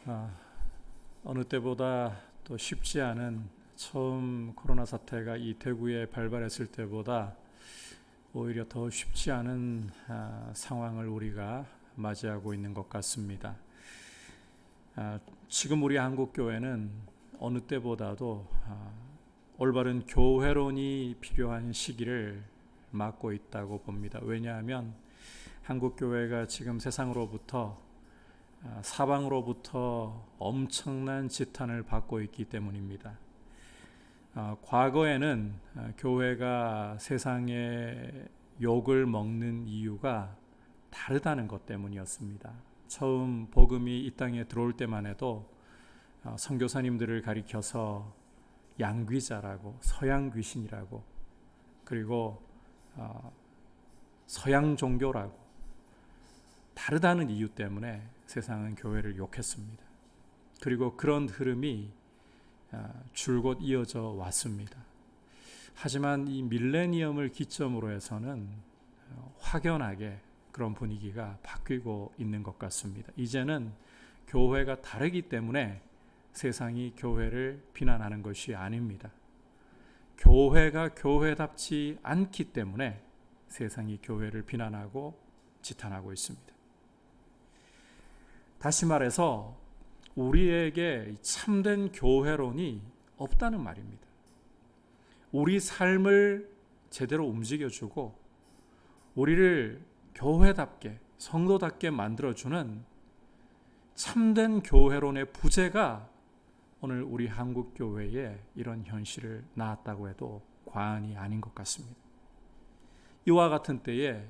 아, 어느 때보다 또 쉽지 않은 처음 코로나 사태가 이 대구에 발발했을 때보다 오히려 더 쉽지 않은 상황을 우리가 맞이하고 있는 것 같습니다. 지금 우리 한국 교회는 어느 때보다도 올바른 교회론이 필요한 시기를 맞고 있다고 봅니다. 왜냐하면 한국 교회가 지금 세상으로부터 사방으로부터 엄청난 지탄을 받고 있기 때문입니다. 과거에는 교회가 세상의 욕을 먹는 이유가 다르다는 것 때문이었습니다. 처음 복음이 이 땅에 들어올 때만 해도 선교사님들을 가리켜서 양귀자라고, 서양 귀신이라고, 그리고 서양 종교라고 다르다는 이유 때문에 세상은 교회를 욕했습니다. 그리고 그런 흐름이 줄곧 이어져 왔습니다. 하지만 이 밀레니엄을 기점으로 해서는 확연하게 그런 분위기가 바뀌고 있는 것 같습니다. 이제는 교회가 다르기 때문에 세상이 교회를 비난하는 것이 아닙니다. 교회가 교회답지 않기 때문에 세상이 교회를 비난하고 지탄하고 있습니다. 다시 말해서 우리에게 참된 교회론이 없다는 말입니다. 우리 삶을 제대로 움직여주고 우리를 교회답게, 성도답게 만들어주는 참된 교회론의 부재가 오늘 우리 한국 교회에 이런 현실을 낳았다고 해도 과언이 아닌 것 같습니다. 이와 같은 때에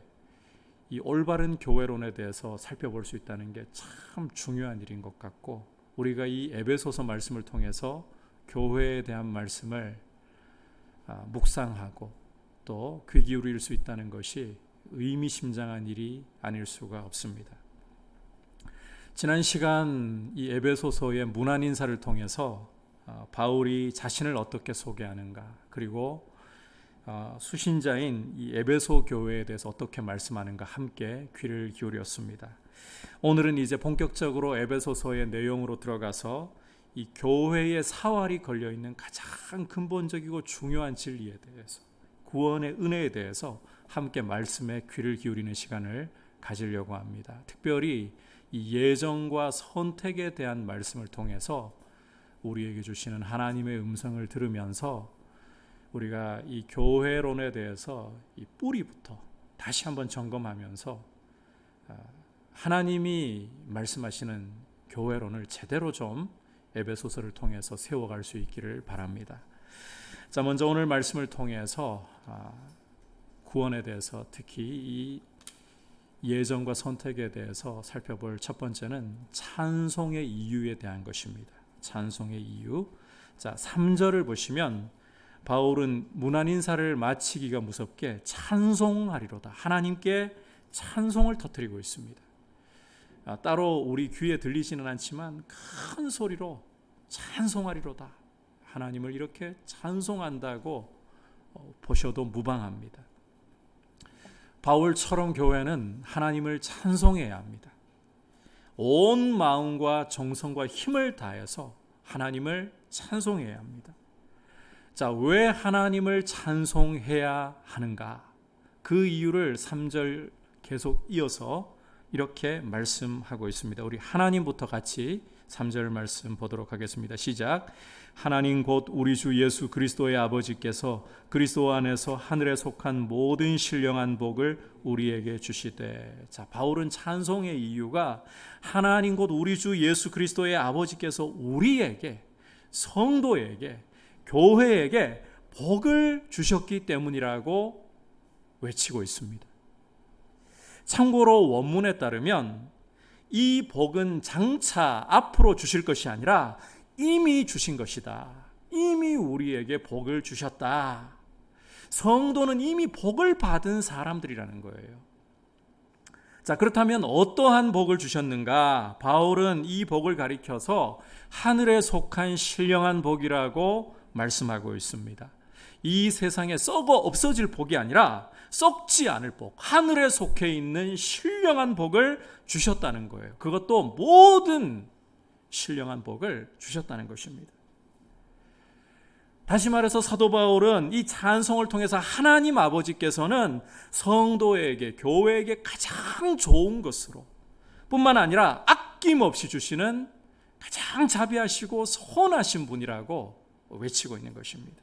이 올바른 교회론에 대해서 살펴볼 수 있다는 게 참 중요한 일인 것 같고, 우리가 이 에베소서 말씀을 통해서 교회에 대한 말씀을 묵상하고 또 귀 기울일 수 있다는 것이 의미심장한 일이 아닐 수가 없습니다. 지난 시간 이 에베소서의 문안 인사를 통해서 바울이 자신을 어떻게 소개하는가, 그리고 수신자인 이 에베소 교회에 대해서 어떻게 말씀하는가 함께 귀를 기울였습니다. 오늘은 이제 본격적으로 에베소서의 내용으로 들어가서 이 교회의 사활이 걸려있는 가장 근본적이고 중요한 진리에 대해서, 구원의 은혜에 대해서 함께 말씀에 귀를 기울이는 시간을 가지려고 합니다. 특별히 이 예정과 선택에 대한 말씀을 통해서 우리에게 주시는 하나님의 음성을 들으면서 우리가 이 교회론에 대해서 이 뿌리부터 다시 한번 점검하면서 하나님이 말씀하시는 교회론을 제대로 좀 에베소서를 통해서 세워갈 수 있기를 바랍니다. 자, 먼저 오늘 말씀을 통해서 구원에 대해서, 특히 이 예정과 선택에 대해서 살펴볼 첫 번째는 찬송의 이유에 대한 것입니다. 찬송의 이유. 자, 3절을 보시면 바울은 문안 인사를 마치기가 무섭게 찬송하리로다, 하나님께 찬송을 터뜨리고 있습니다. 따로 우리 귀에 들리지는 않지만 큰 소리로 찬송하리로다, 하나님을 이렇게 찬송한다고 보셔도 무방합니다. 바울처럼 교회는 하나님을 찬송해야 합니다. 온 마음과 정성과 힘을 다해서 하나님을 찬송해야 합니다. 자, 왜 하나님을 찬송해야 하는가? 그 이유를 3절 계속 이어서 이렇게 말씀하고 있습니다. 우리 하나님부터 같이 3절 말씀 보도록 하겠습니다. 시작. 하나님 곧 우리 주 예수 그리스도의 아버지께서 그리스도 안에서 하늘에 속한 모든 신령한 복을 우리에게 주시되. 자, 바울은 찬송의 이유가 하나님 곧 우리 주 예수 그리스도의 아버지께서 우리에게, 성도에게, 교회에게 복을 주셨기 때문이라고 외치고 있습니다. 참고로 원문에 따르면 이 복은 장차 앞으로 주실 것이 아니라 이미 주신 것이다. 이미 우리에게 복을 주셨다. 성도는 이미 복을 받은 사람들이라는 거예요. 자, 그렇다면 어떠한 복을 주셨는가? 바울은 이 복을 가리켜서 하늘에 속한 신령한 복이라고 말씀하고 있습니다. 이 세상에 썩어 없어질 복이 아니라 썩지 않을 복, 하늘에 속해 있는 신령한 복을 주셨다는 거예요. 그것도 모든 신령한 복을 주셨다는 것입니다. 다시 말해서 사도 바울은 이 찬송을 통해서 하나님 아버지께서는 성도에게, 교회에게 가장 좋은 것으로 뿐만 아니라 아낌없이 주시는 가장 자비하시고 선하신 분이라고 외치고 있는 것입니다.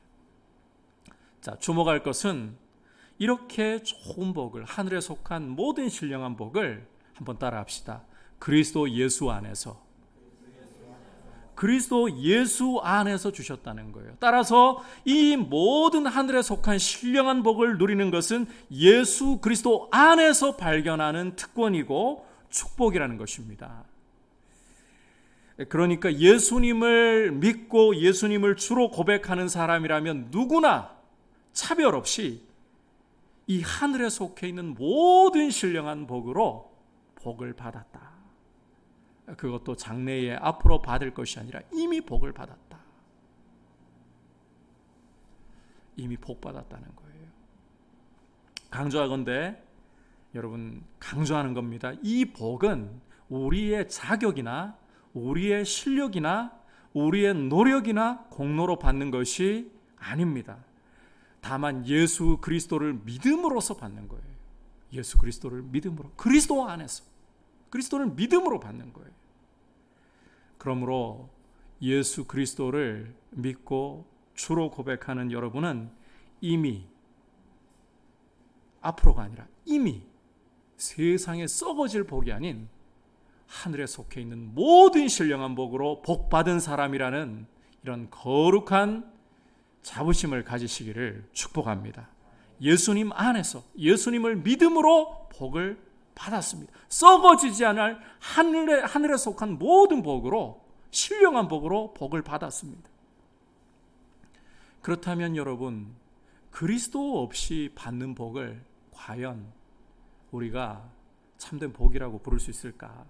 자, 주목할 것은 이렇게 좋은 복을, 하늘에 속한 모든 신령한 복을 한번 따라 합시다. 그리스도 예수 안에서 주셨다는 거예요. 따라서 이 모든 하늘에 속한 신령한 복을 누리는 것은 예수 그리스도 안에서 발견하는 특권이고 축복이라는 것입니다. 그러니까 예수님을 믿고 예수님을 주로 고백하는 사람이라면 누구나 차별 없이 이 하늘에 속해 있는 모든 신령한 복으로 복을 받았다. 그것도 장래에 앞으로 받을 것이 아니라 이미 복을 받았다. 이미 복 받았다는 거예요. 강조하건대 여러분, 강조하는 겁니다. 이 복은 우리의 자격이나 우리의 실력이나 우리의 노력이나 공로로 받는 것이 아닙니다. 다만 예수 그리스도를 믿음으로써 받는 거예요. 예수 그리스도를 믿음으로, 그리스도 안에서 그리스도를 믿음으로 받는 거예요. 그러므로 예수 그리스도를 믿고 주로 고백하는 여러분은 이미, 앞으로가 아니라 이미 세상에 썩어질 복이 아닌 하늘에 속해 있는 모든 신령한 복으로 복받은 사람이라는 이런 거룩한 자부심을 가지시기를 축복합니다. 예수님 안에서, 예수님을 믿음으로 복을 받았습니다. 썩어지지 않을 하늘에 속한 모든 복으로, 신령한 복으로 복을 받았습니다. 그렇다면 여러분, 그리스도 없이 받는 복을 과연 우리가 참된 복이라고 부를 수 있을까?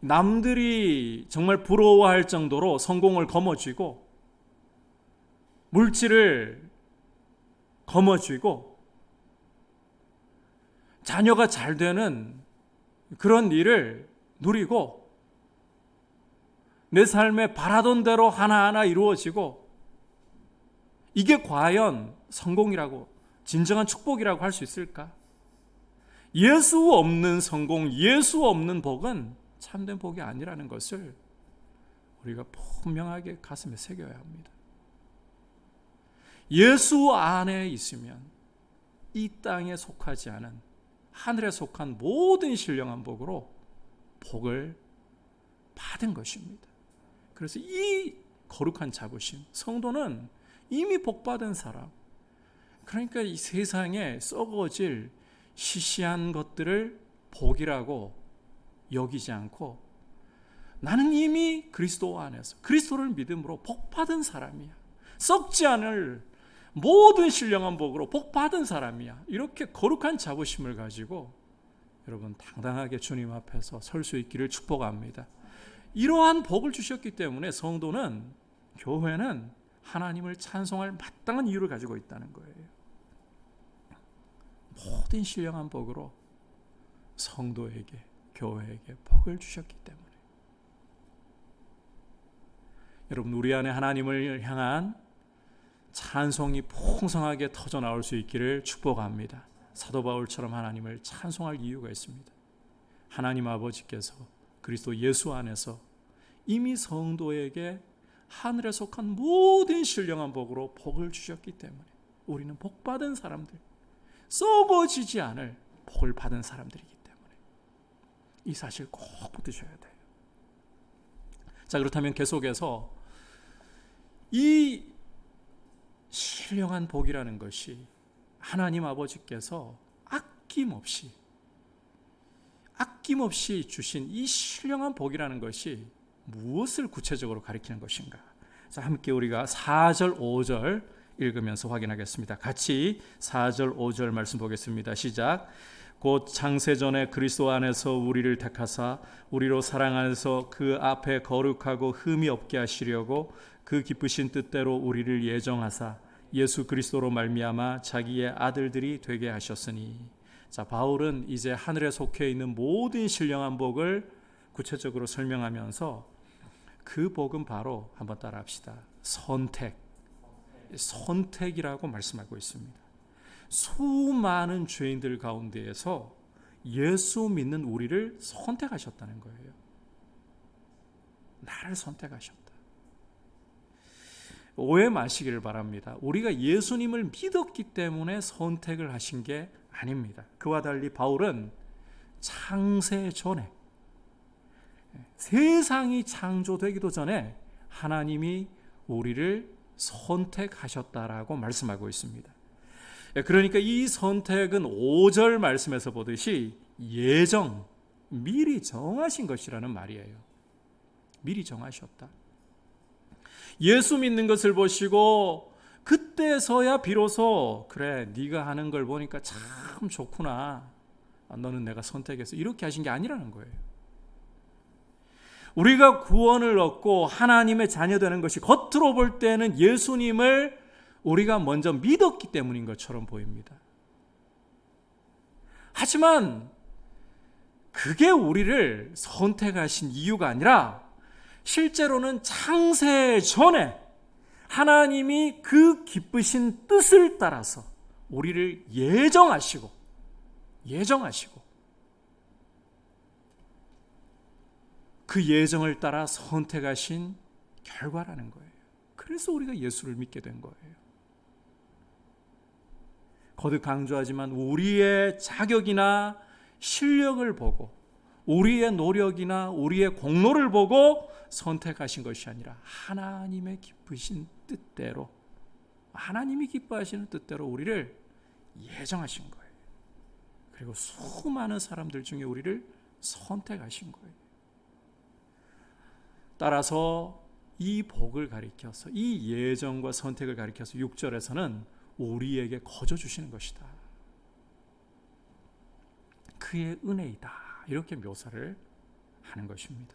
남들이 정말 부러워할 정도로 성공을 거머쥐고 물질을 거머쥐고 자녀가 잘 되는 그런 일을 누리고 내 삶에 바라던 대로 하나하나 이루어지고 이게 과연 성공이라고, 진정한 축복이라고 할 수 있을까? 예수 없는 성공, 예수 없는 복은 참된 복이 아니라는 것을 우리가 분명하게 가슴에 새겨야 합니다. 예수 안에 있으면 이 땅에 속하지 않은 하늘에 속한 모든 신령한 복으로 복을 받은 것입니다. 그래서 이 거룩한 자부심, 성도는 이미 복받은 사람, 그러니까 이 세상에 썩어질 시시한 것들을 복이라고 여기지 않고 나는 이미 그리스도 안에서 그리스도를 믿음으로 복받은 사람이야, 썩지 않을 모든 신령한 복으로 복받은 사람이야, 이렇게 거룩한 자부심을 가지고 여러분 당당하게 주님 앞에서 설 수 있기를 축복합니다. 이러한 복을 주셨기 때문에 성도는, 교회는 하나님을 찬송할 마땅한 이유를 가지고 있다는 거예요. 모든 신령한 복으로 성도에게, 교회에게 복을 주셨기 때문에. 여러분, 우리 안에 하나님을 향한 찬송이 풍성하게 터져 나올 수 있기를 축복합니다. 사도 바울처럼 하나님을 찬송할 이유가 있습니다. 하나님 아버지께서 그리스도 예수 안에서 이미 성도에게 하늘에 속한 모든 신령한 복으로 복을 주셨기 때문에 우리는 복받은 사람들, 썩어지지 않을 복을 받은 사람들이기 때문에 이 사실 꼭 붙드셔야 돼요. 자, 그렇다면 계속해서 이 신령한 복이라는 것이 하나님 아버지께서 아낌없이 주신 이 신령한 복이라는 것이 무엇을 구체적으로 가리키는 것인가? 자, 함께 우리가 4절 5절 읽으면서 확인하겠습니다. 같이 4절 5절 말씀 보겠습니다. 시작. 곧 창세전에 그리스도 안에서 우리를 택하사 우리로 사랑 안에서 그 앞에 거룩하고 흠이 없게 하시려고 그 기쁘신 뜻대로 우리를 예정하사 예수 그리스도로 말미암아 자기의 아들들이 되게 하셨으니. 자, 바울은 이제 하늘에 속해 있는 모든 신령한 복을 구체적으로 설명하면서 그 복은 바로 한번 따라합시다. 선택이라고 말씀하고 있습니다. 수많은 죄인들 가운데에서 예수 믿는 우리를 선택하셨다는 거예요. 나를 선택하셨다. 오해 마시기를 바랍니다. 우리가 예수님을 믿었기 때문에 선택을 하신 게 아닙니다. 그와 달리 바울은 창세 전에, 세상이 창조되기도 전에 하나님이 우리를 선택하셨다라고 말씀하고 있습니다. 그러니까 이 선택은 5절 말씀에서 보듯이 미리 정하신 것이라는 말이에요. 미리 정하셨다. 예수 믿는 것을 보시고 그때서야 비로소 그래, 네가 하는 걸 보니까 참 좋구나, 너는 내가 선택해서, 이렇게 하신 게 아니라는 거예요. 우리가 구원을 얻고 하나님의 자녀되는 것이 겉으로 볼 때는 예수님을 우리가 먼저 믿었기 때문인 것처럼 보입니다. 하지만 그게 우리를 선택하신 이유가 아니라 실제로는 창세 전에 하나님이 그 기쁘신 뜻을 따라서 우리를 예정하시고 그 예정을 따라 선택하신 결과라는 거예요. 그래서 우리가 예수를 믿게 된 거예요. 거듭 강조하지만 우리의 자격이나 실력을 보고 우리의 노력이나 우리의 공로를 보고 선택하신 것이 아니라 하나님의 기쁘신 뜻대로, 하나님이 기뻐하시는 뜻대로 우리를 예정하신 거예요. 그리고 수많은 사람들 중에 우리를 선택하신 거예요. 따라서 이 복을 가리켜서, 이 예정과 선택을 가리켜서 6절에서는 우리에게 거저 주시는 것이다, 그의 은혜이다, 이렇게 묘사를 하는 것입니다.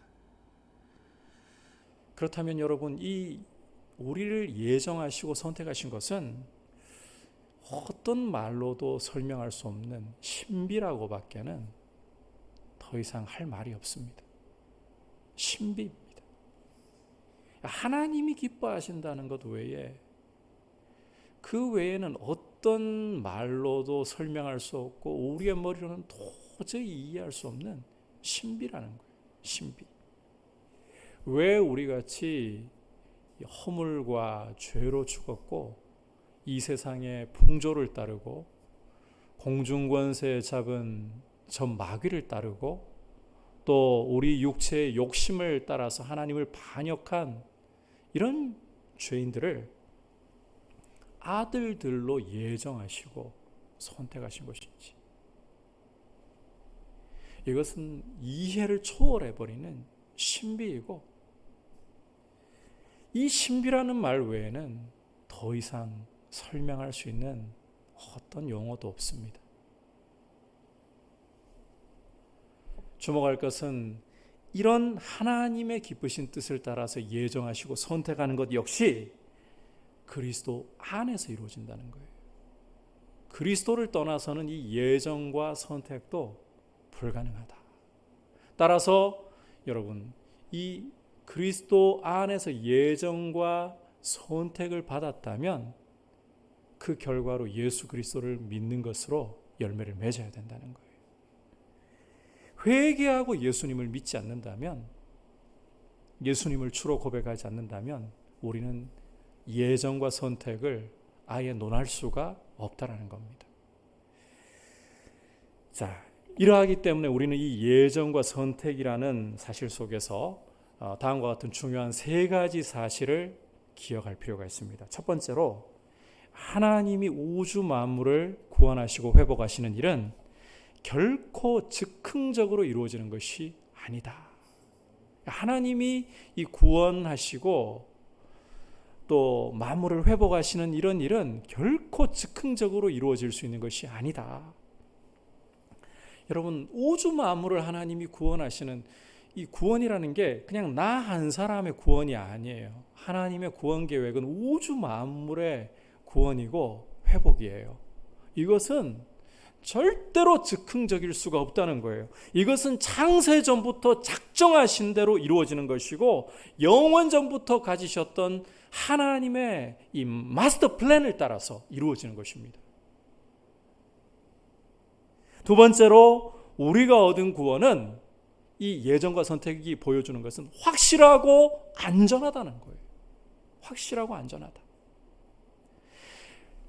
그렇다면 여러분, 이 우리를 예정하시고 선택하신 것은 어떤 말로도 설명할 수 없는 신비라고 밖에는 더 이상 할 말이 없습니다. 신비입니다. 하나님이 기뻐하신다는 것 외에, 그 외에는 어떤 말로도 설명할 수 없고 우리의 머리로는 도저히 이해할 수 없는 신비라는 거예요. 신비. 왜 우리같이 허물과 죄로 죽었고 이 세상의 풍조를 따르고 공중권세에 잡은 저 마귀를 따르고 또 우리 육체의 욕심을 따라서 하나님을 반역한 이런 죄인들을 아들들로 예정하시고 선택하신 것인지, 이것은 이해를 초월해버리는 신비이고, 이 신비라는 말 외에는 더 이상 설명할 수 있는 어떤 용어도 없습니다. 주목할 것은 이런 하나님의 기쁘신 뜻을 따라서 예정하시고 선택하는 것 역시 그리스도 안에서 이루어진다는 거예요. 그리스도를 떠나서는 이 예정과 선택도 불가능하다. 따라서 여러분, 이 그리스도 안에서 예정과 선택을 받았다면 그 결과로 예수 그리스도를 믿는 것으로 열매를 맺어야 된다는 거예요. 회개하고 예수님을 믿지 않는다면, 예수님을 주로 고백하지 않는다면 우리는 예정과 선택을 아예 논할 수가 없다라는 겁니다. 자, 이러하기 때문에 우리는 이 예정과 선택이라는 사실 속에서 다음과 같은 중요한 3가지 사실을 기억할 필요가 있습니다. 첫 번째로, 하나님이 우주 만물을 구원하시고 회복하시는 일은 결코 즉흥적으로 이루어지는 것이 아니다. 하나님이 이 구원하시고 또 만물을 회복하시는 이런 일은 결코 즉흥적으로 이루어질 수 있는 것이 아니다. 여러분, 우주 만물을 하나님이 구원하시는 이 구원이라는 게 그냥 나 한 사람의 구원이 아니에요. 하나님의 구원 계획은 우주 만물의 구원이고 회복이에요. 이것은 절대로 즉흥적일 수가 없다는 거예요. 이것은 창세전부터 작정하신 대로 이루어지는 것이고 영원전부터 가지셨던 하나님의 이 마스터 플랜을 따라서 이루어지는 것입니다. 두 번째로 우리가 얻은 구원은 이 예정과 선택이 보여주는 것은 확실하고 안전하다는 거예요. 확실하고 안전하다.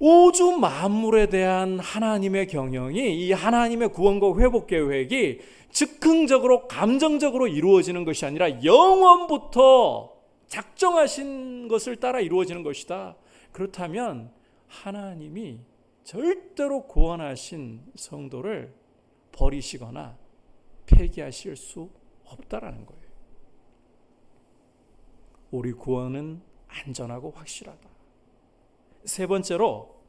우주 만물에 대한 하나님의 경영이, 이 하나님의 구원과 회복 계획이 즉흥적으로 감정적으로 이루어지는 것이 아니라 영원부터 작정하신 것을 따라 이루어지는 것이다. 그렇다면 하나님이 절대로 구원하신 성도를 버리시거나 폐기하실 수 없다라는 거예요. 우리 구원은 안전하고 확실하다. 세 번째로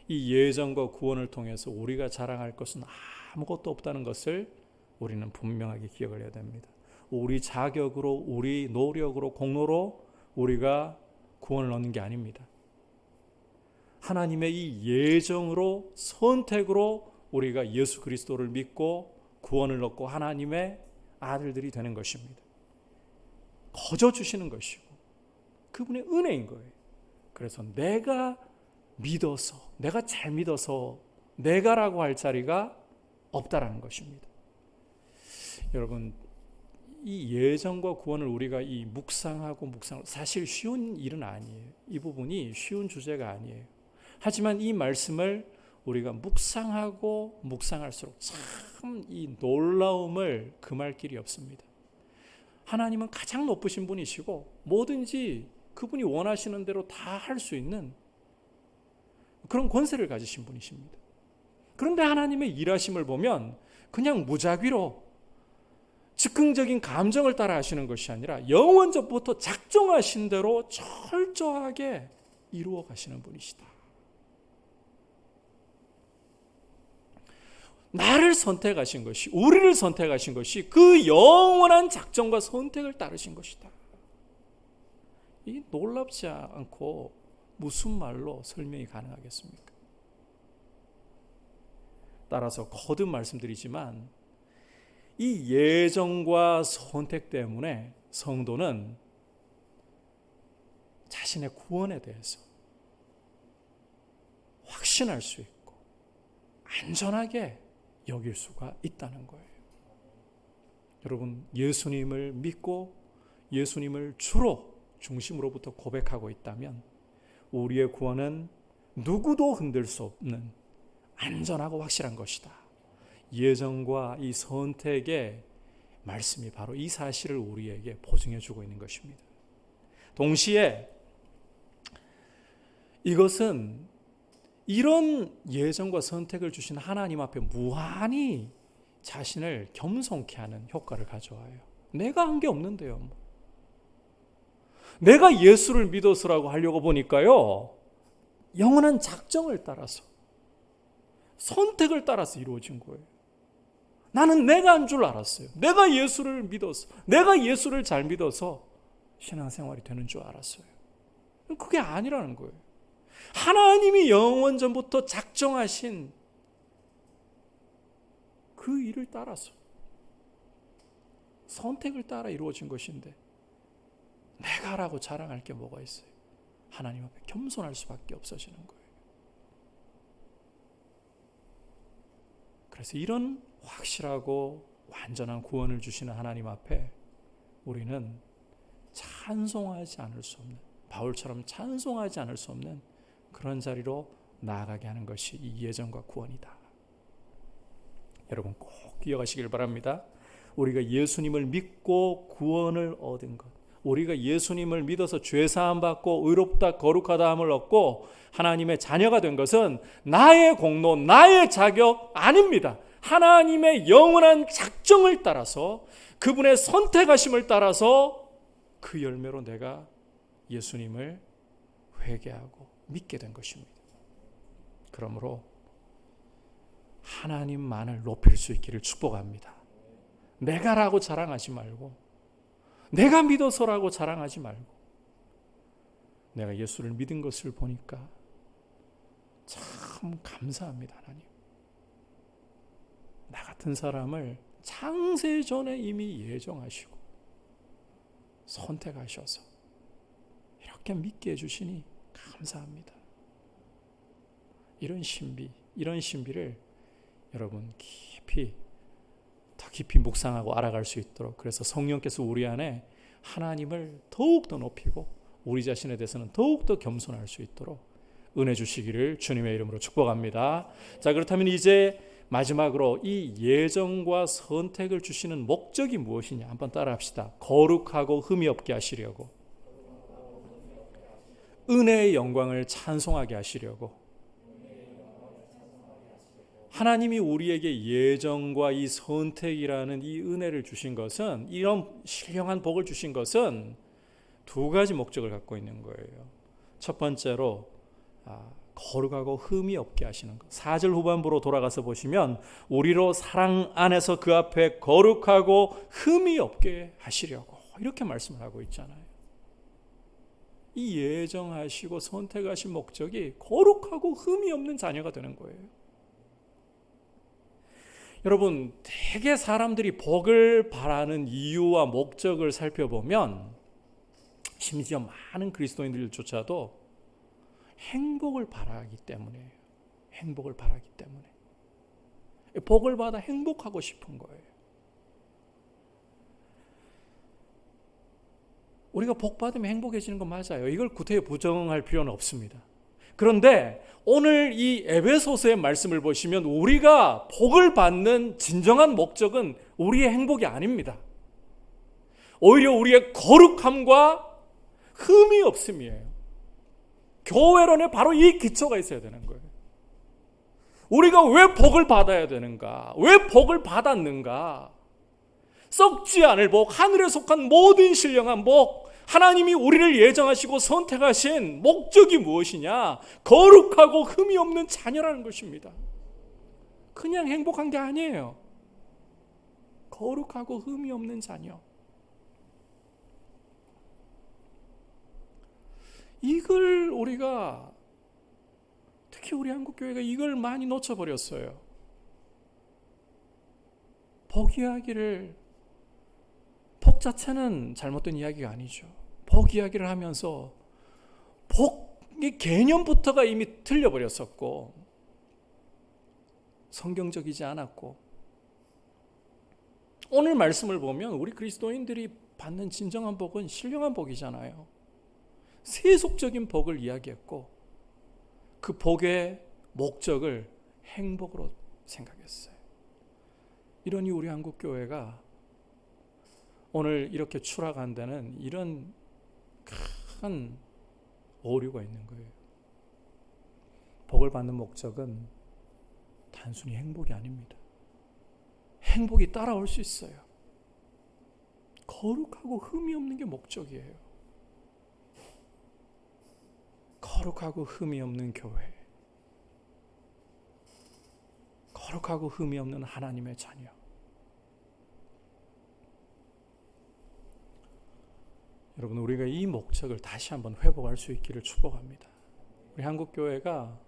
이 예정과 구원을 통해서 우리가 자랑할 것은 아무것도 없다는 것을 우리는 분명하게 기억을 해야 됩니다. 우리 자격으로, 우리 노력으로, 공로로 우리가 구원을 얻는 게 아닙니다. 하나님의 이 예정으로, 선택으로 우리가 예수 그리스도를 믿고 구원을 얻고 하나님의 아들들이 되는 것입니다. 거저 주시는 것이고 그분의 은혜인 거예요. 그래서 내가 믿어서, 내가 잘 믿어서 내가라고 할 자리가 없다라는 것입니다. 여러분, 이 예정과 구원을 우리가 이 묵상하고 사실 쉬운 일은 아니에요. 이 부분이 쉬운 주제가 아니에요. 하지만 이 말씀을 우리가 묵상하고 묵상할수록 참 이 놀라움을 금할 길이 없습니다. 하나님은 가장 높으신 분이시고 뭐든지 그분이 원하시는 대로 다 할 수 있는 그런 권세를 가지신 분이십니다. 그런데 하나님의 일하심을 보면 그냥 무작위로 즉흥적인 감정을 따라 하시는 것이 아니라 영원전부터 작정하신 대로 철저하게 이루어 가시는 분이시다. 나를 선택하신 것이, 우리를 선택하신 것이 그 영원한 작정과 선택을 따르신 것이다. 이 놀랍지 않고 무슨 말로 설명이 가능하겠습니까? 따라서 거듭 말씀드리지만 이 예정과 선택 때문에 성도는 자신의 구원에 대해서 확신할 수 있고 안전하게 여길 수가 있다는 거예요. 여러분, 예수님을 믿고 예수님을 주로 중심으로부터 고백하고 있다면 우리의 구원은 누구도 흔들 수 없는 안전하고 확실한 것이다. 예정과 이 선택의 말씀이 바로 이 사실을 우리에게 보증해 주고 있는 것입니다. 동시에 이것은 이런 예정과 선택을 주신 하나님 앞에 무한히 자신을 겸손케 하는 효과를 가져와요. 내가 한 게 없는데요. 내가 예수를 믿어서라고 하려고 보니까요, 영원한 작정을 따라서, 선택을 따라서 이루어진 거예요. 나는 내가 한 줄 알았어요. 내가 예수를 믿어서, 내가 예수를 잘 믿어서 신앙생활이 되는 줄 알았어요. 그게 아니라는 거예요. 하나님이 영원전부터 작정하신 그 일을 따라서, 선택을 따라 이루어진 것인데 내가라고 자랑할 게 뭐가 있어요? 하나님 앞에 겸손할 수밖에 없어지는 거예요. 그래서 이런 확실하고 완전한 구원을 주시는 하나님 앞에 우리는 찬송하지 않을 수 없는, 바울처럼 찬송하지 않을 수 없는 그런 자리로 나아가게 하는 것이 이 예정과 구원이다. 여러분 꼭 기억하시길 바랍니다. 우리가 예수님을 믿고 구원을 얻은 것, 우리가 예수님을 믿어서 죄사함 받고 의롭다 거룩하다 함을 얻고 하나님의 자녀가 된 것은 나의 공로, 나의 자격 아닙니다. 하나님의 영원한 작정을 따라서, 그분의 선택하심을 따라서 그 열매로 내가 예수님을 회개하고 믿게 된 것입니다. 그러므로 하나님만을 높일 수 있기를 축복합니다. 내가라고 자랑하지 말고, 내가 믿어서라고 자랑하지 말고, 내가 예수를 믿은 것을 보니까 참 감사합니다. 하나님, 나 같은 사람을 창세전에 이미 예정하시고 선택하셔서 이렇게 믿게 해주시니 감사합니다. 이런 신비를 여러분 더 깊이 묵상하고 알아갈 수 있도록, 그래서 성령께서 우리 안에 하나님을 더욱더 높이고 우리 자신에 대해서는 더욱더 겸손할 수 있도록 은혜 주시기를 주님의 이름으로 축복합니다. 자, 그렇다면 이제 마지막으로 이 예정과 선택을 주시는 목적이 무엇이냐 한번 따라합시다. 거룩하고 흠이 없게 하시려고, 은혜의 영광을 찬송하게 하시려고. 하나님이 우리에게 예정과 이 선택이라는 이 은혜를 주신 것은, 이런 신령한 복을 주신 것은 두 가지 목적을 갖고 있는 거예요. 첫 번째로 거룩하고 흠이 없게 하시는 것. 4절 후반부로 돌아가서 보시면 우리로 사랑 안에서 그 앞에 거룩하고 흠이 없게 하시려고 이렇게 말씀을 하고 있잖아요. 이 예정하시고 선택하신 목적이 거룩하고 흠이 없는 자녀가 되는 거예요. 여러분, 대개 사람들이 복을 바라는 이유와 목적을 살펴보면, 심지어 많은 그리스도인들조차도 행복을 바라기 때문에, 복을 받아 행복하고 싶은 거예요. 우리가 복 받으면 행복해지는 건 맞아요. 이걸 구태여 부정할 필요는 없습니다. 그런데 오늘 이 에베소서의 말씀을 보시면 우리가 복을 받는 진정한 목적은 우리의 행복이 아닙니다. 오히려 우리의 거룩함과 흠이 없음이에요. 교회론에 바로 이 기초가 있어야 되는 거예요. 우리가 왜 복을 받아야 되는가? 왜 복을 받았는가? 썩지 않을 복, 하늘에 속한 모든 신령한 복, 하나님이 우리를 예정하시고 선택하신 목적이 무엇이냐? 거룩하고 흠이 없는 자녀라는 것입니다. 그냥 행복한 게 아니에요. 거룩하고 흠이 없는 자녀. 이걸 우리가, 특히 우리 한국교회가 이걸 많이 놓쳐버렸어요. 복 이야기를, 복 자체는 잘못된 이야기가 아니죠. 복 이야기를 하면서 복의 개념부터가 이미 틀려버렸었고 성경적이지 않았고, 오늘 말씀을 보면 우리 그리스도인들이 받는 진정한 복은 신령한 복이잖아요. 세속적인 복을 이야기했고 그 복의 목적을 행복으로 생각했어요. 이러니 우리 한국교회가 오늘 이렇게 추락한다는 이런 큰 오류가 있는 거예요. 복을 받는 목적은 단순히 행복이 아닙니다. 행복이 따라올 수 있어요. 거룩하고 흠이 없는 게 목적이에요. 거룩하고 흠이 없는 교회, 거룩하고 흠이 없는 하나님의 자녀. 여러분, 우리가 이 목적을 다시 한번 회복할 수 있기를 축복합니다. 우리 한국교회가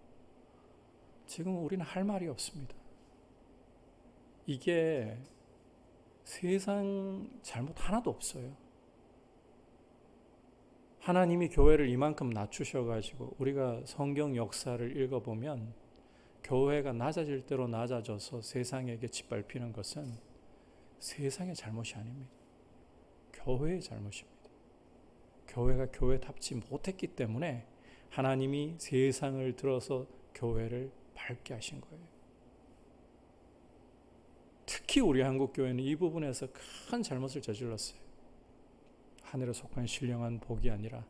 지금 우리는 할 말이 없습니다. 이게 세상 잘못 하나도 없어요. 하나님이 교회를 이만큼 낮추셔가지고 우리가 성경 역사를 읽어보면 교회가 낮아질 대로 낮아져서 세상에게 짓밟히는 것은 세상의 잘못이 아닙니다. 교회의 잘못입니다. 교회가 교회답지 못했기 때문에 하나님이 세상을 들어서 교회를 밝게 하신 거예요. 특히 우리 한국교회는 이 부분에서 큰 잘못을 저질렀어요. 하늘에 속한 신령한 복이 아니라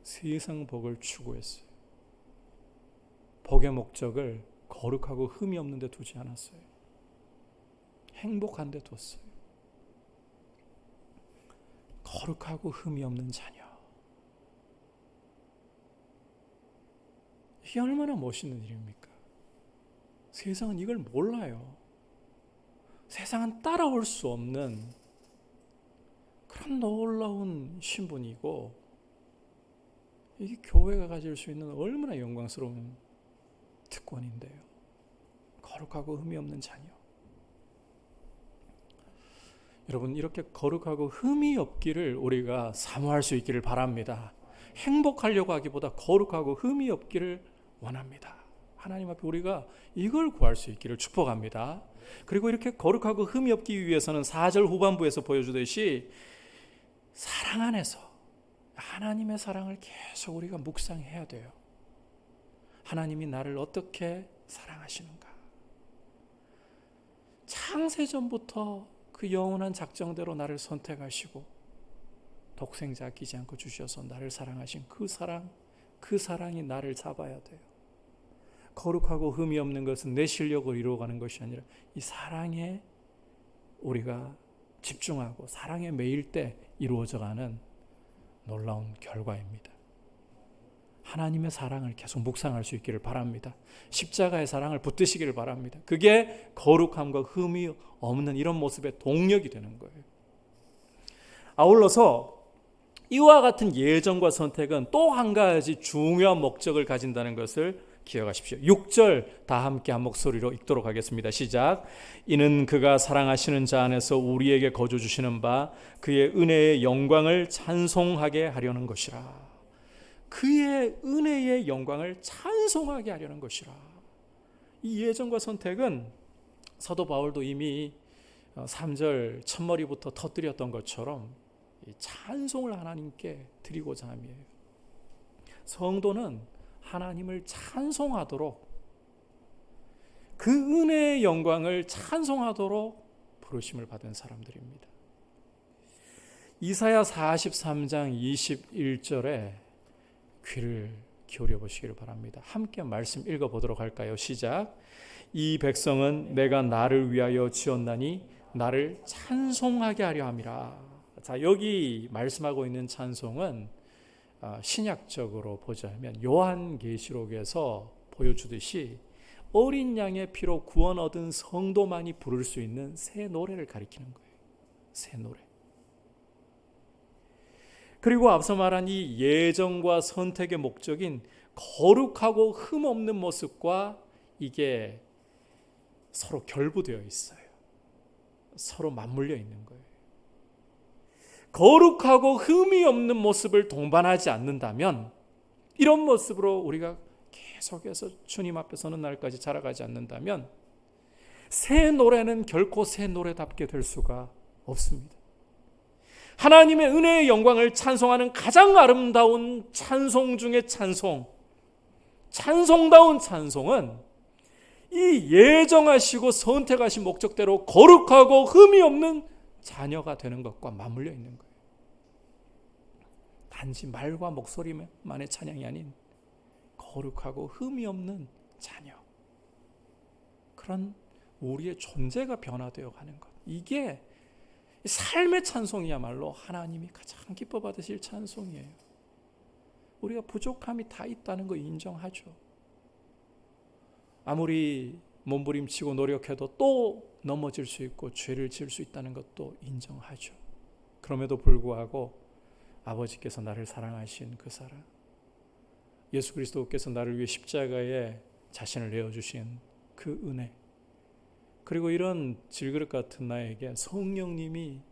세상 복을 추구했어요. 복의 목적을 거룩하고 흠이 없는 데 두지 않았어요. 행복한 데 뒀어요. 거룩하고 흠이 없는 자녀. 이게 얼마나 멋있는 일입니까? 세상은 이걸 몰라요. 세상은 따라올 수 없는 그런 놀라운 신분이고, 이게 교회가 가질 수 있는 얼마나 영광스러운 특권인데요. 거룩하고 흠이 없는 자녀. 여러분, 이렇게 거룩하고 흠이 없기를 우리가 사모할 수 있기를 바랍니다. 행복하려고 하기보다 거룩하고 흠이 없기를 원합니다. 하나님 앞에 우리가 이걸 구할 수 있기를 축복합니다. 그리고 이렇게 거룩하고 흠이 없기 위해서는 4절 후반부에서 보여주듯이 사랑 안에서 하나님의 사랑을 계속 우리가 묵상해야 돼요. 하나님이 나를 어떻게 사랑하시는가? 창세전부터 그 영원한 작정대로 나를 선택하시고 독생자 아끼지 않고 주셔서 나를 사랑하신 그 사랑이 나를 잡아야 돼요. 거룩하고 흠이 없는 것은 내 실력으로 이루어가는 것이 아니라 이 사랑에 우리가 집중하고 사랑에 매일 때 이루어져가는 놀라운 결과입니다. 하나님의 사랑을 계속 묵상할 수 있기를 바랍니다. 십자가의 사랑을 붙드시기를 바랍니다. 그게 거룩함과 흠이 없는 이런 모습의 동력이 되는 거예요. 아울러서 이와 같은 예정과 선택은 또 한 가지 중요한 목적을 가진다는 것을 기억하십시오. 6절 다 함께 한 목소리로 읽도록 하겠습니다. 시작. 이는 그가 사랑하시는 자 안에서 우리에게 거저 주시는 바 그의 은혜의 영광을 찬송하게 하려는 것이라. 그의 은혜의 영광을 찬송하게 하려는 것이라. 이 예정과 선택은 사도 바울도 이미 3절 첫머리부터 터뜨렸던 것처럼 찬송을 하나님께 드리고자 함이에요. 성도는 하나님을 찬송하도록, 그 은혜의 영광을 찬송하도록 부르심을 받은 사람들입니다. 이사야 43장 21절에 귀를 기울여 보시기를 바랍니다. 함께 말씀 읽어보도록 할까요? 시작. 이 백성은 내가 나를 위하여 지었나니 나를 찬송하게 하려 함이라. 자, 여기 말씀하고 있는 찬송은 신약적으로 보자면 요한계시록에서 보여주듯이 어린 양의 피로 구원 얻은 성도만이 부를 수 있는 새 노래를 가리키는 거예요. 새 노래. 그리고 앞서 말한 이 예정과 선택의 목적인 거룩하고 흠없는 모습과 이게 서로 결부되어 있어요. 서로 맞물려 있는 거예요. 거룩하고 흠이 없는 모습을 동반하지 않는다면, 이런 모습으로 우리가 계속해서 주님 앞에 서는 날까지 자라가지 않는다면 새 노래는 결코 새 노래답게 될 수가 없습니다. 하나님의 은혜의 영광을 찬송하는 가장 아름다운 찬송 중의 찬송다운 찬송은 이 예정하시고 선택하신 목적대로 거룩하고 흠이 없는 자녀가 되는 것과 맞물려 있는 거예요. 단지 말과 목소리만의 찬양이 아닌 거룩하고 흠이 없는 자녀, 그런 우리의 존재가 변화되어 가는 것, 이게 삶의 찬송이야말로 하나님이 가장 기뻐 받으실 찬송이에요. 우리가 부족함이 다 있다는 거 인정하죠. 아무리 몸부림치고 노력해도 또 넘어질 수 있고 죄를 지을 수 있다는 것도 인정하죠. 그럼에도 불구하고 아버지께서 나를 사랑하신 그 사랑, 예수 그리스도께서 나를 위해 십자가에 자신을 내어주신 그 은혜, 그리고 이런 질그릇 같은 나에게 성령님이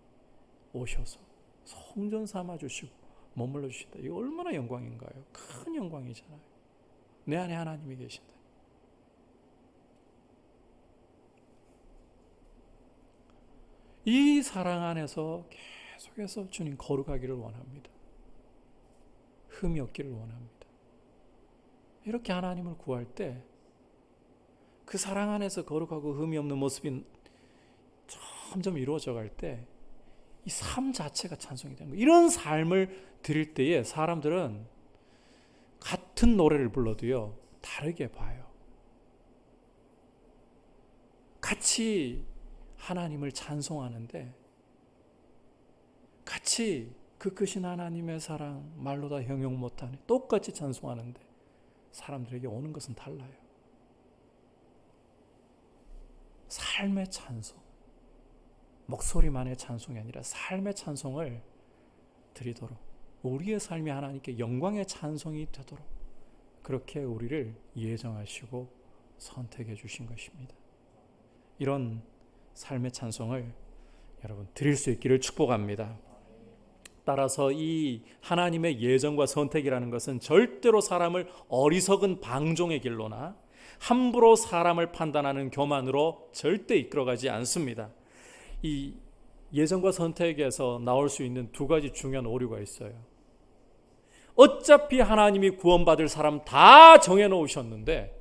오셔서 성전 삼아주시고 머물러 주신다. 이거 얼마나 영광인가요? 큰 영광이잖아요. 내 안에 하나님이 계신다. 이 사랑 안에서 계속해서 주님 거룩하기를 원합니다. 흠이 없기를 원합니다. 이렇게 하나님을 구할 때 그 사랑 안에서 거룩하고 흠이 없는 모습이 점점 이루어져 갈 때 이 삶 자체가 찬송이 되는 거예요. 이런 삶을 드릴 때에 사람들은 같은 노래를 불러도요 다르게 봐요. 같이 하나님을 찬송하는데, 같이 그 크신 하나님의 사랑 말로 다 형용 못하네 똑같이 찬송하는데 사람들에게 오는 것은 달라요. 삶의 찬송, 목소리만의 찬송이 아니라 삶의 찬송을 드리도록, 우리의 삶이 하나님께 영광의 찬송이 되도록 그렇게 우리를 예정하시고 선택해 주신 것입니다. 이런 삶의 찬송을 여러분 드릴 수 있기를 축복합니다. 따라서 이 하나님의 예정과 선택이라는 것은 절대로 사람을 어리석은 방종의 길로나 함부로 사람을 판단하는 교만으로 절대 이끌어가지 않습니다. 이 예정과 선택에서 나올 수 있는 두 가지 중요한 오류가 있어요. 어차피 하나님이 구원받을 사람 다 정해놓으셨는데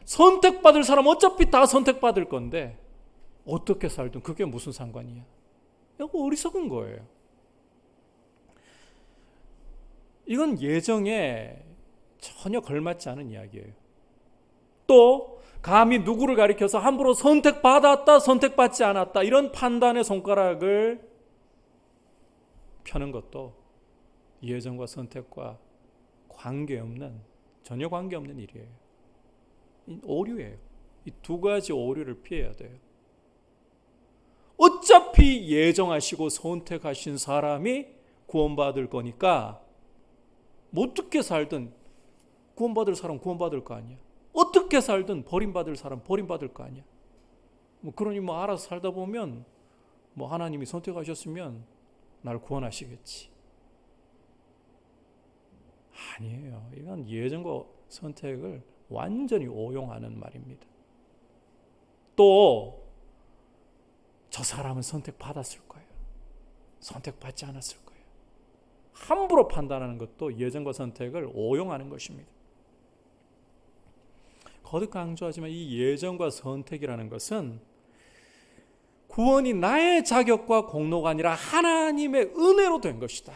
선택받을 사람 어차피 다 선택받을 건데 어떻게 살든 그게 무슨 상관이야? 이거 어리석은 거예요. 이건 예정에 전혀 걸맞지 않은 이야기예요. 또 감히 누구를 가리켜서 함부로 선택받았다, 선택받지 않았다 이런 판단의 손가락을 펴는 것도 예정과 선택과 전혀 관계없는 일이에요. 오류예요. 이 두 가지 오류를 피해야 돼요. 어차피 예정하시고 선택하신 사람이 구원받을 거니까 어떻게 살든 구원받을 사람 구원받을 거 아니야. 어떻게 살든 버림받을 사람 버림받을 거 아니야. 그러니 알아서 살다 보면 하나님이 선택하셨으면 날 구원하시겠지. 아니에요. 이건 예정과 선택을 완전히 오용하는 말입니다. 또 저 사람은 선택받았을 거예요. 선택받지 않았을 거예요. 함부로 판단하는 것도 예정과 선택을 오용하는 것입니다. 거듭 강조하지만 이 예정과 선택이라는 것은 구원이 나의 자격과 공로가 아니라 하나님의 은혜로 된 것이다.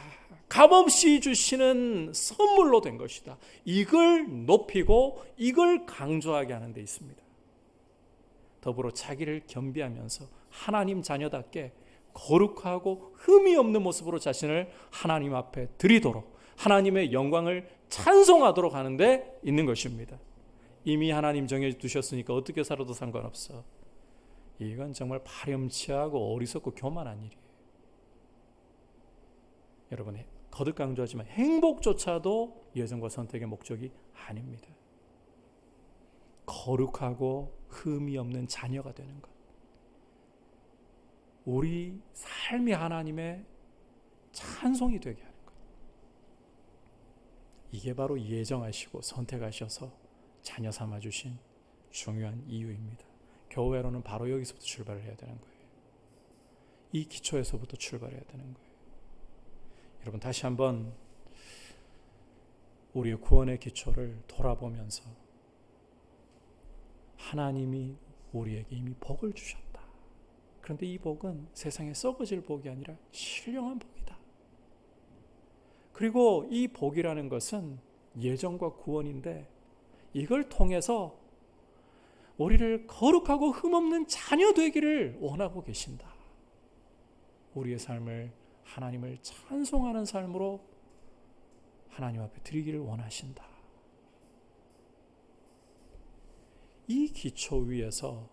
값없이 주시는 선물로 된 것이다. 이걸 높이고 이걸 강조하게 하는 데 있습니다. 더불어 자기를 겸비하면서 하나님 자녀답게 거룩하고 흠이 없는 모습으로 자신을 하나님 앞에 드리도록 하나님의 영광을 찬송하도록 하는 데 있는 것입니다. 이미 하나님 정해두셨으니까 어떻게 살아도 상관없어. 이건 정말 파렴치하고 어리석고 교만한 일이에요. 여러분 거듭 강조하지만 행복조차도 예정과 선택의 목적이 아닙니다. 거룩하고 흠이 없는 자녀가 되는 것. 우리 삶이 하나님의 찬송이 되게 하는 것. 이게 바로 예정하시고 선택하셔서 자녀 삼아주신 중요한 이유입니다. 교회로는 바로 여기서부터 출발을 해야 되는 거예요. 이 기초에서부터 출발해야 되는 거예요. 여러분 다시 한번 우리의 구원의 기초를 돌아보면서 하나님이 우리에게 이미 복을 주셨다. 그런데 이 복은 세상에 썩어질 복이 아니라 신령한 복이다. 그리고 이 복이라는 것은 예정과 구원인데 이걸 통해서 우리를 거룩하고 흠없는 자녀 되기를 원하고 계신다. 우리의 삶을 하나님을 찬송하는 삶으로 하나님 앞에 드리기를 원하신다. 이 기초 위에서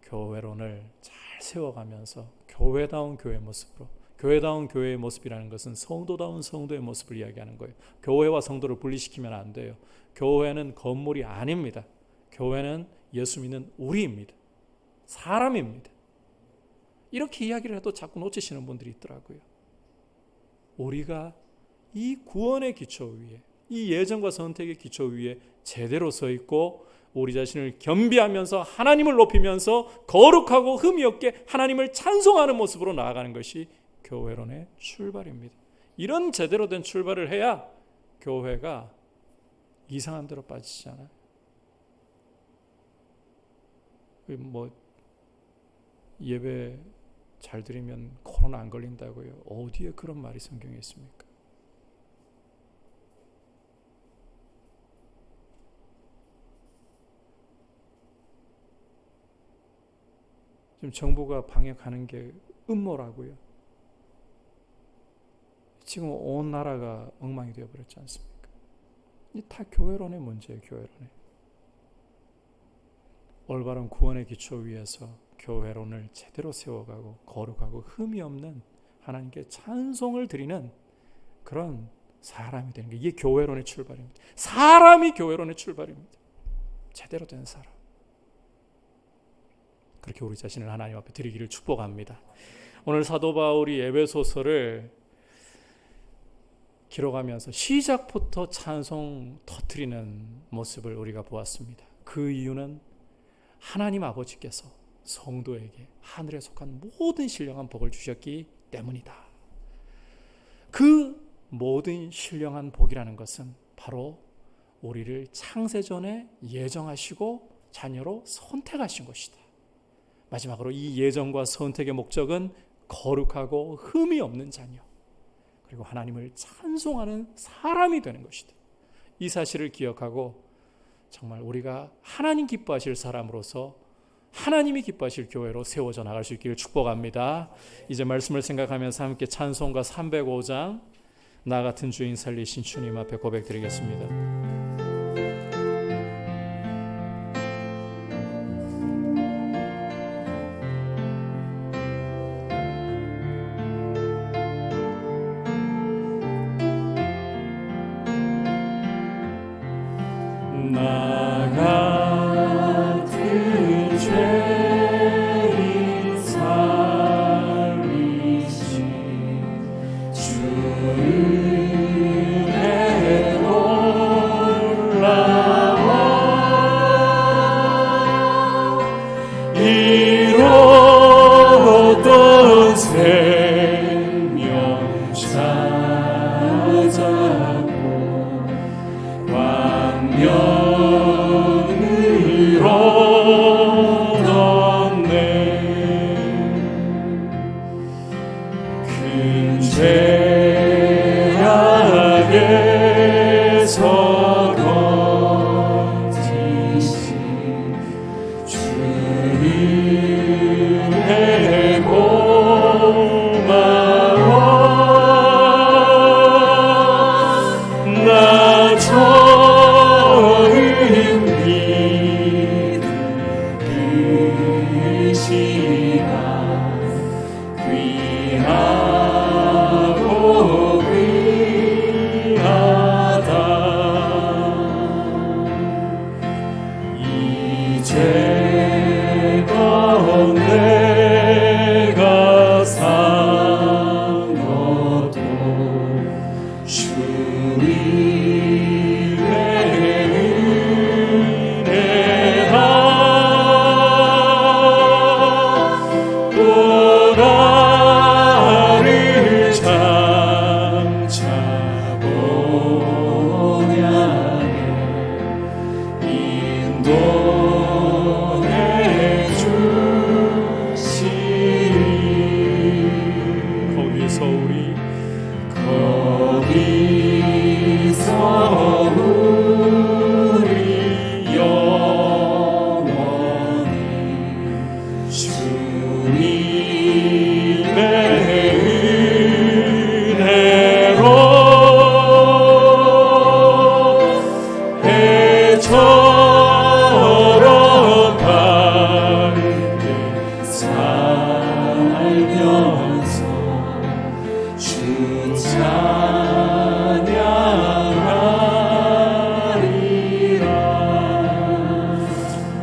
교회론을 잘 세워가면서 교회다운 교회 모습으로, 교회다운 교회의 모습이라는 것은 성도다운 성도의 모습을 이야기하는 거예요. 교회와 성도를 분리시키면 안 돼요. 교회는 건물이 아닙니다. 교회는 예수 믿는 우리입니다. 사람입니다. 이렇게 이야기를 해도 자꾸 놓치시는 분들이 있더라고요. 우리가 이 구원의 기초 위에, 이 예정과 선택의 기초 위에 제대로 서 있고 우리 자신을 겸비하면서 하나님을 높이면서 거룩하고 흠이 없게 하나님을 찬송하는 모습으로 나아가는 것이 교회론의 출발입니다. 이런 제대로 된 출발을 해야 교회가 이상한 데로 빠지지 않아요. 예배 잘 드리면 코로나 안 걸린다고요. 어디에 그런 말이 성경에 있습니까? 지금 정부가 방역하는 게 음모라고요. 지금 온 나라가 엉망이 되어버렸지 않습니까? 이 다 교회론의 문제예요. 교회론의. 올바른 구원의 기초 위에서 교회론을 제대로 세워가고 거룩하고 흠이 없는 하나님께 찬송을 드리는 그런 사람이 되는 게 이게 교회론의 출발입니다. 사람이 교회론의 출발입니다. 제대로 된 사람. 그렇게 우리 자신을 하나님 앞에 드리기를 축복합니다. 오늘 사도 바울이 에베소서를 기록하면서 시작부터 찬송 터뜨리는 모습을 우리가 보았습니다. 그 이유는 하나님 아버지께서 성도에게 하늘에 속한 모든 신령한 복을 주셨기 때문이다. 그 모든 신령한 복이라는 것은 바로 우리를 창세전에 예정하시고 자녀로 선택하신 것이다. 마지막으로 이 예정과 선택의 목적은 거룩하고 흠이 없는 자녀, 그리고 하나님을 찬송하는 사람이 되는 것이다. 이 사실을 기억하고 정말 우리가 하나님 기뻐하실 사람으로서 하나님이 기뻐하실 교회로 세워져 나갈 수 있기를 축복합니다. 이제 말씀을 생각하면서 함께 찬송가 305장 나 같은 주인 살리신 주님 앞에 고백드리겠습니다. 이로던 생명 찾았고 광명을 얻었네. 큰 죄악에서 건지신 주님의 고마워. 나 처음 믿은 그 시간 귀한